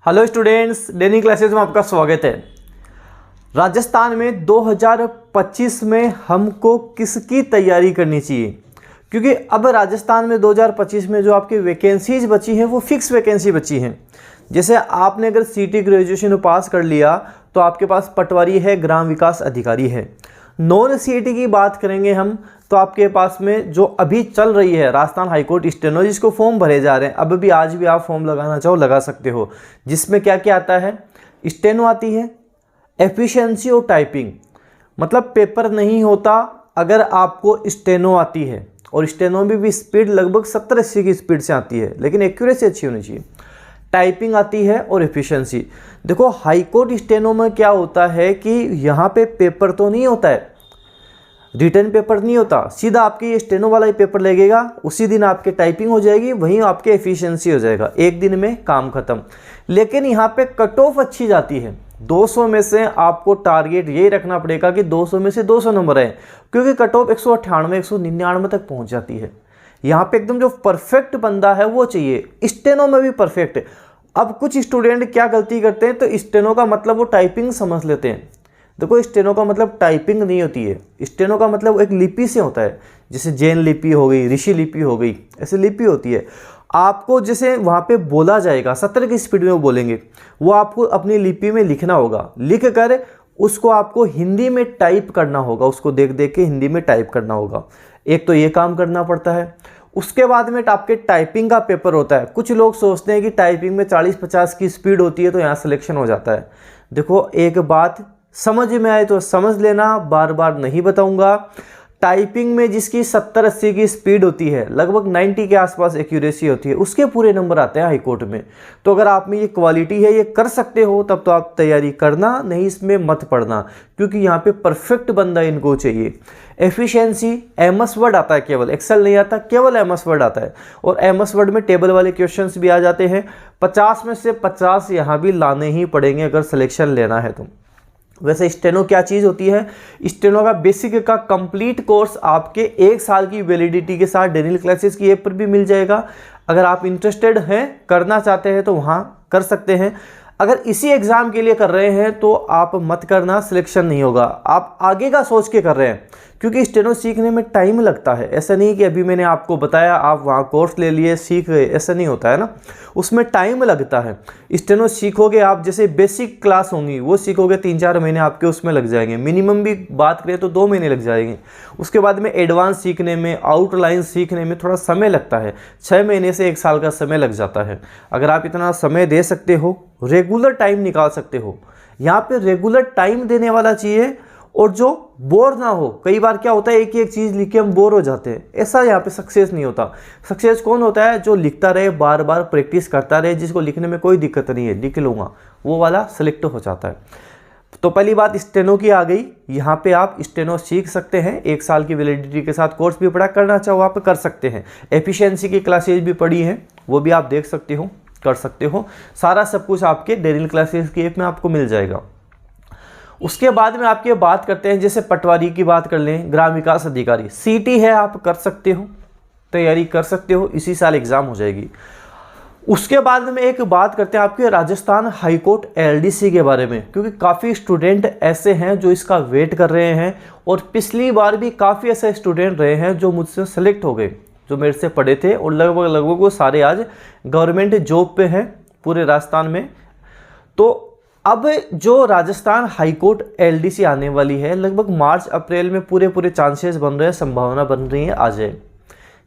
Hello students, daily classes में आपका स्वागत है। राजस्थान में 2025 में हमको किसकी तैयारी करनी चाहिए? क्योंकि अब राजस्थान में 2025 में जो आपकी वैकेंसीज बची हैं वो फिक्स वैकेंसी बची हैं। जैसे आपने अगर सीटी ग्रेजुएशन पास कर लिया तो आपके पास पटवारी है, ग्राम विकास अधिकारी है। नॉन सीईटी की बात करेंगे हम तो आपके पास में जो अभी चल रही है राजस्थान हाईकोर्ट स्टेनो, जिसको फॉर्म भरे जा रहे हैं, अब भी आज भी आप फॉर्म लगाना चाहो लगा सकते हो। जिसमें क्या क्या आता है? स्टेनो आती है, एफिशिएंसी और टाइपिंग। मतलब पेपर नहीं होता अगर आपको स्टेनो आती है, और स्टेनो में भी स्पीड लगभग 70-80 की स्पीड से आती है, लेकिन एक्यूरेसी अच्छी होनी चाहिए। टाइपिंग आती है और एफिशिएंसी। देखो हाईकोर्ट स्टेनो में क्या होता है कि यहाँ पे पेपर तो नहीं होता है, रिटर्न पेपर नहीं होता, सीधा आपके ये स्टेनो वाला ही पेपर लगेगा, उसी दिन आपके टाइपिंग हो जाएगी, वहीं आपके एफिशिएंसी हो जाएगा, एक दिन में काम खत्म। लेकिन यहाँ पे कट ऑफ अच्छी जाती है। 200 में से आपको टारगेट यही रखना पड़ेगा कि 200 में से 200 नंबर आए, क्योंकि कट ऑफ 198 199 तक पहुँच जाती है। यहाँ पे एकदम जो परफेक्ट बंदा है वो चाहिए, स्टेनो में भी परफेक्ट। अब कुछ स्टूडेंट क्या गलती करते हैं, तो स्टेनो का मतलब वो टाइपिंग समझ लेते हैं। देखो स्टेनो का मतलब टाइपिंग नहीं होती है, स्टेनो का मतलब एक लिपि से होता है। जैसे जैन लिपि हो गई, ऋषि लिपि हो गई, ऐसे लिपि होती है। आपको जैसे वहाँ पे बोला जाएगा 70 की स्पीड में वो बोलेंगे, वो आपको अपनी लिपि में लिखना होगा। लिख कर उसको आपको हिंदी में टाइप करना होगा, उसको देख देख के हिंदी में टाइप करना होगा। एक तो ये काम करना पड़ता है। उसके बाद में आपके टाइपिंग का पेपर होता है। कुछ लोग सोचते हैं कि टाइपिंग में 40-50 की स्पीड होती है तो यहाँ सिलेक्शन हो जाता है। देखो एक बात समझ में आए तो समझ लेना, बार बार नहीं बताऊंगा। टाइपिंग में जिसकी 70-80 की स्पीड होती है, लगभग 90 के आसपास एक्यूरेसी होती है, उसके पूरे नंबर आते हैं हाईकोर्ट में। तो अगर आप में ये क्वालिटी है, ये कर सकते हो, तब तो आप तैयारी करना, नहीं इसमें मत पढ़ना, क्योंकि यहाँ पे परफेक्ट बंदा इनको चाहिए। एफिशिएंसी, एमएस वर्ड आता है केवल, एक्सेल नहीं आता, केवल एमएस वर्ड आता है। और एमएस वर्ड में टेबल वाले क्वेश्चंस भी आ जाते हैं। 50 में से 50 यहाँ भी लाने ही पड़ेंगे अगर सिलेक्शन लेना है तो। वैसे स्टेनो क्या चीज़ होती है? स्टेनो का बेसिक का कंप्लीट कोर्स आपके 1 साल की वैलिडिटी के साथ डेनियल क्लासेस की ऐप पर भी मिल जाएगा। अगर आप इंटरेस्टेड हैं, करना चाहते हैं तो वहाँ कर सकते हैं। अगर इसी एग्ज़ाम के लिए कर रहे हैं तो आप मत करना, सिलेक्शन नहीं होगा। आप आगे का सोच के कर रहे हैं, क्योंकि स्टेनो सीखने में टाइम लगता है। ऐसा नहीं कि अभी मैंने आपको बताया आप वहाँ कोर्स ले लिए सीख गए, ऐसा नहीं होता है ना, उसमें टाइम लगता है। स्टेनो सीखोगे आप, जैसे बेसिक क्लास होंगी वो सीखोगे, 3-4 महीने आपके उसमें लग जाएंगे, मिनिमम भी बात करें तो 2 महीने लग जाएंगे। उसके बाद में एडवांस सीखने में, आउटलाइन सीखने में थोड़ा समय लगता है, 6 महीने से 1 साल का समय लग जाता है। अगर आप इतना समय दे सकते हो, रेगुलर टाइम निकाल सकते हो, यहाँ पे रेगुलर टाइम देने वाला चाहिए, और जो बोर ना हो। कई बार क्या होता है, एक ही एक चीज़ लिख के हम बोर हो जाते हैं, ऐसा यहाँ पे सक्सेस नहीं होता। सक्सेस कौन होता है? जो लिखता रहे, बार बार प्रैक्टिस करता रहे, जिसको लिखने में कोई दिक्कत नहीं है, लिख लूँगा, वो वाला सिलेक्ट हो जाता है। तो पहली बात स्टेनो की आ गई। यहाँ पे आप स्टेनो सीख सकते हैं, 1 साल की वैलिडिटी के साथ कोर्स भी पढ़ा, करना चाहो आप कर सकते हैं। एफिशिएंसी की क्लासेज भी पढ़ी हैं, वो भी आप देख सकते हो, कर सकते हो। सारा सब कुछ आपके डेनियल क्लासेस की ऐप में आपको मिल जाएगा। उसके बाद में आपकी बात करते हैं, जैसे पटवारी की बात कर लें, ग्राम विकास अधिकारी, सीटी है, आप कर सकते हो, तैयारी कर सकते हो, इसी साल एग्जाम हो जाएगी। उसके बाद में एक बात करते हैं आपके राजस्थान हाईकोर्ट एलडीसी के बारे में, क्योंकि काफ़ी स्टूडेंट ऐसे हैं जो इसका वेट कर रहे हैं, और पिछली बार भी काफ़ी ऐसे स्टूडेंट रहे हैं जो मुझसे सेलेक्ट हो गए, जो मेरे से पढ़े थे, और लगभग वो सारे आज गवर्नमेंट जॉब पे हैं पूरे राजस्थान में। तो अब जो राजस्थान हाईकोर्ट एलडीसी आने वाली है, लगभग मार्च अप्रैल में पूरे चांसेस बन रहे हैं, संभावना बन रही है आ जाए।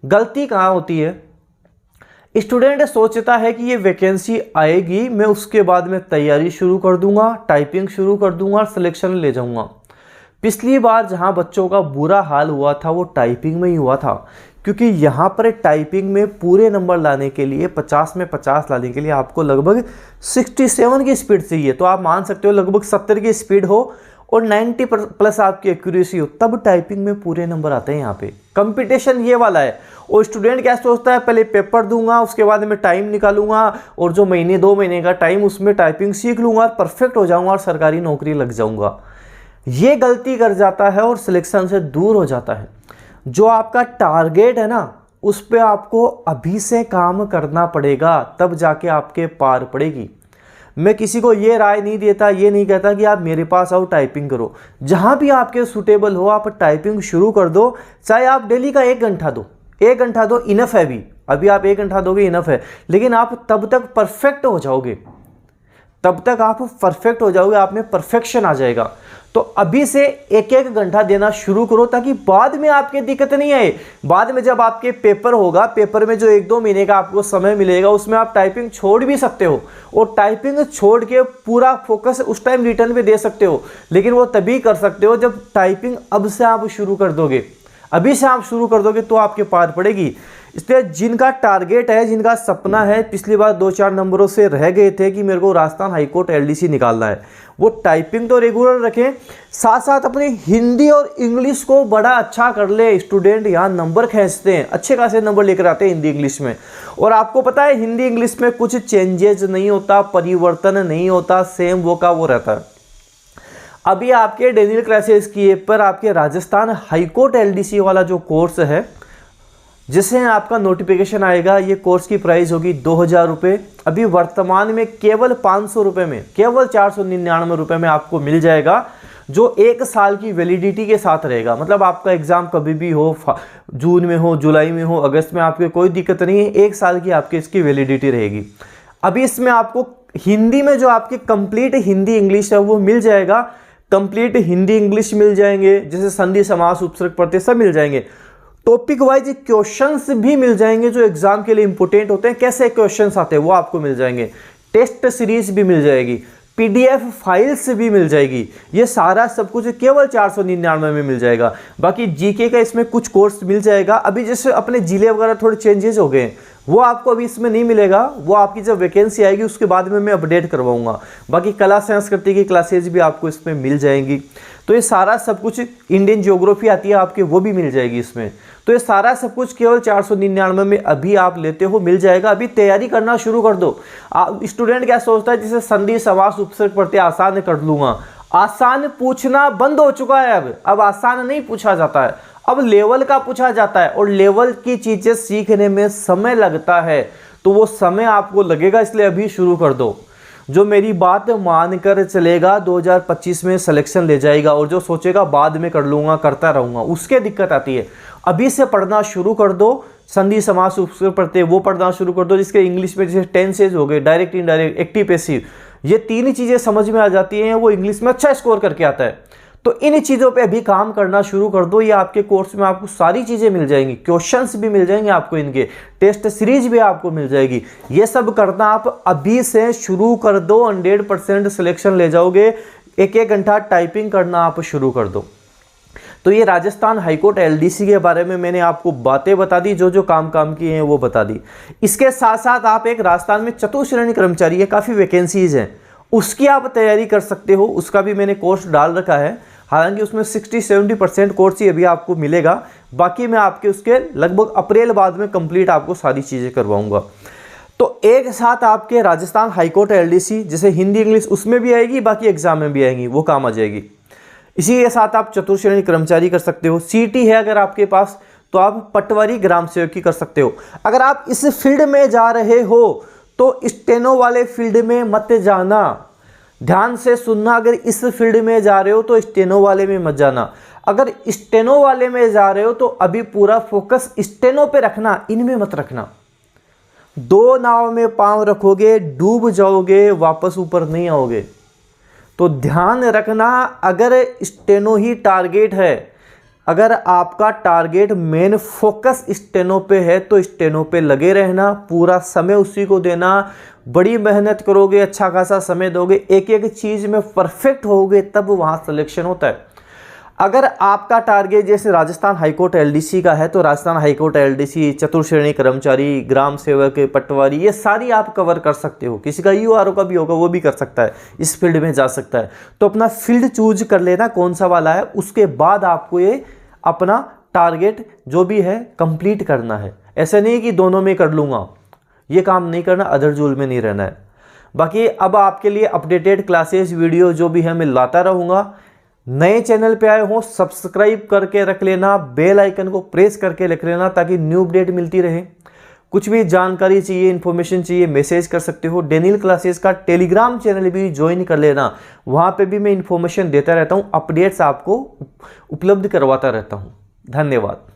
गलती कहाँ होती है? स्टूडेंट सोचता है कि ये वैकेंसी आएगी, मैं उसके बाद में तैयारी शुरू कर दूंगा, टाइपिंग शुरू कर दूंगा और सिलेक्शन ले जाऊंगा। पिछली बार जहां बच्चों का बुरा हाल हुआ था वो टाइपिंग में ही हुआ था, क्योंकि यहाँ पर टाइपिंग में पूरे नंबर लाने के लिए, 50 में 50 लाने के लिए आपको लगभग 67 की स्पीड चाहिए। तो आप मान सकते हो लगभग 70 की स्पीड हो और 90 प्लस आपकी एक्यूरेसी हो, तब टाइपिंग में पूरे नंबर आते हैं। यहाँ पे कंपटीशन ये वाला है। और स्टूडेंट क्या सोचता है, पहले पेपर दूंगा, उसके बाद में टाइम निकालूंगा, और जो 1-2 महीने का टाइम उसमें टाइपिंग सीख लूंगा, परफेक्ट हो जाऊंगा और सरकारी नौकरी लग जाऊंगा। ये गलती कर जाता है और सिलेक्शन से दूर हो जाता है। जो आपका टारगेट है ना, उस पर आपको अभी से काम करना पड़ेगा, तब जाके आपके पार पड़ेगी। मैं किसी को ये राय नहीं देता, ये नहीं कहता कि आप मेरे पास आओ टाइपिंग करो। जहाँ भी आपके सूटेबल हो आप टाइपिंग शुरू कर दो, चाहे आप डेली का 1 घंटा दो, 1 घंटा दो, इनफ है। अभी आप 1 घंटा दोगे इनफ है, लेकिन आप तब तक परफेक्ट हो जाओगे, तब तक आप परफेक्ट हो जाओगे, आप में परफेक्शन आ जाएगा। तो अभी से 1-1 घंटा देना शुरू करो, ताकि बाद में आपके दिक्कत नहीं आए। बाद में जब आपके पेपर होगा, पेपर में जो 1-2 महीने का आपको समय मिलेगा, उसमें आप टाइपिंग छोड़ भी सकते हो, और टाइपिंग छोड़ के पूरा फोकस उस टाइम रिटर्न पे दे सकते हो। लेकिन वो तभी कर सकते हो जब टाइपिंग अब से आप शुरू कर दोगे। अभी से आप शुरू कर दोगे तो आपके पार पड़ेगी। इसलिए जिनका टारगेट है, जिनका सपना है, पिछली बार 2-4 नंबरों से रह गए थे कि मेरे को राजस्थान हाईकोर्ट एलडीसी निकालना है, वो टाइपिंग तो रेगुलर रखें, साथ साथ अपनी हिंदी और इंग्लिश को बड़ा अच्छा कर ले। स्टूडेंट यहाँ नंबर खींचते हैं, अच्छे खासे नंबर लेकर आते हैं हिंदी इंग्लिश में। और आपको पता है हिंदी इंग्लिश में कुछ चेंजेस नहीं होता, परिवर्तन नहीं होता, सेम वो का वो रहता है। अभी आपके डेनियल क्लासेस की ऐप पर आपके राजस्थान हाईकोर्ट एलडीसी वाला जो कोर्स है, जिससे आपका नोटिफिकेशन आएगा, ये कोर्स की प्राइस होगी 2000 रुपये। अभी वर्तमान में केवल 500 रुपये में, केवल 499 रुपये में आपको मिल जाएगा, जो 1 साल की वैलिडिटी के साथ रहेगा। मतलब आपका एग्जाम कभी भी हो, जून में हो, जुलाई में हो, अगस्त में, आपके कोई दिक्कत नहीं है, 1 साल की आपकी इसकी वैलिडिटी रहेगी। अभी इसमें आपको हिंदी में जो आपकी कंप्लीट हिंदी इंग्लिश है वो मिल जाएगा, कंप्लीट हिंदी इंग्लिश मिल जाएंगे, जैसे संधि समास उपसर्ग प्रत्यय सब मिल जाएंगे। टॉपिक वाइज क्वेश्चंस भी मिल जाएंगे जो एग्जाम के लिए इंपॉर्टेंट होते हैं, कैसे क्वेश्चंस आते हैं वो आपको मिल जाएंगे। टेस्ट सीरीज भी मिल जाएगी, पीडीएफ फाइल्स भी मिल जाएगी। ये सारा सब कुछ केवल 499 में मिल जाएगा। बाकी जीके का इसमें कुछ कोर्स मिल जाएगा। अभी जैसे अपने जिले वगैरह थोड़े चेंजेस हो गए, वो आपको अभी इसमें नहीं मिलेगा, वो आपकी जब वैकेंसी आएगी उसके बाद में मैं अपडेट करवाऊंगा। बाकी कला संस्कृति की क्लासेज भी आपको इसमें मिल जाएंगी। तो ये सारा सब कुछ, इंडियन ज्योग्राफी आती है आपके, वो भी मिल जाएगी इसमें। तो ये सारा सब कुछ केवल 499 में अभी आप लेते हो, मिल जाएगा। अभी तैयारी करना शुरू कर दो। स्टूडेंट क्या सोचता है, जैसे संधि समास उपसर्ग प्रत्यय आसान कर लूंगा, आसान पूछना बंद हो चुका है। अब आसान नहीं पूछा जाता है, अब लेवल का पूछा जाता है, और लेवल की चीजें सीखने में समय लगता है, तो वो समय आपको लगेगा, इसलिए अभी शुरू कर दो। जो मेरी बात मानकर चलेगा 2025 में सिलेक्शन ले जाएगा, और जो सोचेगा बाद में कर लूंगा, करता रहूंगा, उसके दिक्कत आती है। अभी से पढ़ना शुरू कर दो, संधि समास उपसर्ग प्रत्यय वो पढ़ना शुरू कर दो, जिसके इंग्लिश में जैसे टेंसेज हो गए, डायरेक्ट इनडायरेक्ट, एक्टिव पैसिव, ये 3 चीजें समझ में आ जाती हैं, वो इंग्लिश में अच्छा स्कोर करके आता है। तो इन चीज़ों पे अभी काम करना शुरू कर दो। ये आपके कोर्स में आपको सारी चीज़ें मिल जाएंगी, क्वेश्चंस भी मिल जाएंगे आपको, इनके टेस्ट सीरीज भी आपको मिल जाएगी। ये सब करना आप अभी से शुरू कर दो, 100% सिलेक्शन ले जाओगे। 1-1 घंटा टाइपिंग करना आप शुरू कर दो। तो ये राजस्थान हाईकोर्ट एलडीसी के बारे में मैंने आपको बातें बता दी, जो जो काम किए हैं वो बता दी। इसके साथ साथ आप एक राजस्थान में चतुश्रेणी कर्मचारी है, काफ़ी वैकेंसीज हैं, उसकी आप तैयारी कर सकते हो। उसका भी मैंने कोर्स डाल रखा है, हालांकि उसमें 60-70% कोर्स ही अभी आपको मिलेगा। बाकी मैं आपके उसके लगभग अप्रैल बाद में कंप्लीट आपको सारी चीज़ें करवाऊंगा। तो एक साथ आपके राजस्थान हाईकोर्ट एलडीसी, जैसे हिंदी इंग्लिश उसमें भी आएगी, बाकी एग्जाम में भी आएंगी, वो काम आ जाएगी। इसी के साथ आप चतुर्श्रेणी कर्मचारी कर सकते हो। सीटी है अगर आपके पास, तो आप पटवारी ग्राम सेवक की कर सकते हो। अगर आप इस फील्ड में जा रहे हो तो स्टेनो वाले फील्ड में मत जाना, ध्यान से सुनना। अगर इस फील्ड में जा रहे हो तो स्टेनो वाले में मत जाना। अगर स्टेनो वाले में जा रहे हो तो अभी पूरा फोकस स्टेनो पे रखना, इनमें मत रखना। 2 नाव में पांव रखोगे, डूब जाओगे, वापस ऊपर नहीं आओगे। तो ध्यान रखना, अगर स्टेनो ही टारगेट है, अगर आपका टारगेट मेन फोकस स्टेनो पे है, तो स्टेनो पे लगे रहना, पूरा समय उसी को देना। बड़ी मेहनत करोगे, अच्छा खासा समय दोगे, एक एक चीज़ में परफेक्ट होगे, तब वहाँ सिलेक्शन होता है। अगर आपका टारगेट जैसे राजस्थान हाईकोर्ट एलडीसी का है, तो राजस्थान हाईकोर्ट एलडीसी, चतुर्श्रेणी कर्मचारी, ग्राम सेवक, पटवारी, ये सारी आप कवर कर सकते हो। किसी का यूआरओ का भी होगा, वो भी कर सकता है, इस फील्ड में जा सकता है। तो अपना फील्ड चूज कर लेना कौन सा वाला है, उसके बाद आपको ये अपना टारगेट जो भी है कंप्लीट करना है। ऐसा नहीं कि दोनों में कर लूँगा, ये काम नहीं करना, अधरजूल में नहीं रहना है। बाकी अब आपके लिए अपडेटेड क्लासेस वीडियो जो भी है मैं लाता रहूँगा। नए चैनल पे आए हो, सब्सक्राइब करके रख लेना, बेल आइकन को प्रेस करके रख लेना, ताकि न्यू अपडेट मिलती रहे। कुछ भी जानकारी चाहिए, इन्फॉर्मेशन चाहिए, मैसेज कर सकते हो। डेनियल क्लासेस का टेलीग्राम चैनल भी ज्वाइन कर लेना, वहाँ पे भी मैं इन्फॉर्मेशन देता रहता हूँ, अपडेट्स आपको उपलब्ध करवाता रहता हूँ। धन्यवाद।